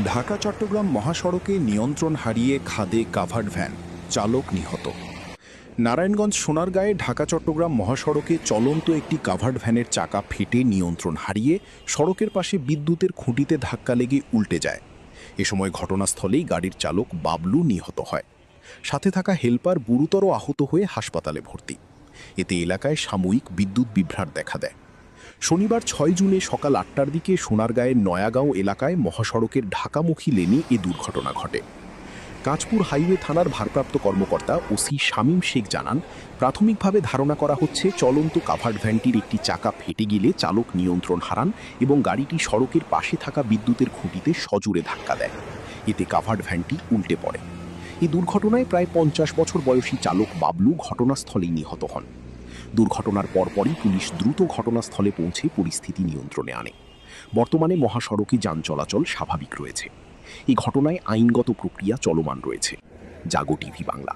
ঢাকা চট্টগ্রাম মহাসড়কে নিয়ন্ত্রণ হারিয়ে খাদে কাভার্ড ভ্যান, চালক নিহত। নারায়ণগঞ্জ সোনারগাঁয়ে ঢাকা চট্টগ্রাম মহাসড়কে চলন্ত একটি কাভার্ড ভ্যানের চাকা ফেটে নিয়ন্ত্রণ হারিয়ে সড়কের পাশে বিদ্যুতের খুঁটিতে ধাক্কা লেগে উল্টে যায়। এ সময় ঘটনাস্থলেই গাড়ির চালক বাবলু নিহত হয়। সাথে থাকা হেলপার গুরুতর আহত হয়ে হাসপাতালে ভর্তি। এতে এলাকায় সাময়িক বিদ্যুৎ বিভ্রাট দেখা দেয়। শনিবার ৬ জুনে সকাল ৮টার দিকে সোনারগাঁয়ের নয়াগাঁও এলাকায় মহাসড়কের ঢাকামুখী লেনে এ দুর্ঘটনা ঘটে। কাঁচপুর হাইওয়ে থানার ভারপ্রাপ্ত কর্মকর্তা ওসি শামীম শেখ জানান, প্রাথমিকভাবে ধারণা করা হচ্ছে চলন্ত কাভার্ড ভ্যানটির একটি চাকা ফেটে গেলে চালক নিয়ন্ত্রণ হারান এবং গাড়িটি সড়কের পাশে থাকা বিদ্যুতের খুঁটিতে সজোরে ধাক্কা দেয়। এতে কাভার্ড ভ্যানটি উল্টে পড়ে। এই দুর্ঘটনায় প্রায় ৫০ বছর বয়সী চালক বাবলু ঘটনাস্থলেই নিহত হন। দুর্ঘটনার পরপরই পুলিশ দ্রুত ঘটনাস্থলে পৌঁছে পরিস্থিতি নিয়ন্ত্রণে আনে। বর্তমানে মহাসড়কে যান চলাচল স্বাভাবিক রয়েছে। এই ঘটনায় আইনগত প্রক্রিয়া চলমান রয়েছে। জাগো টিভি বাংলা।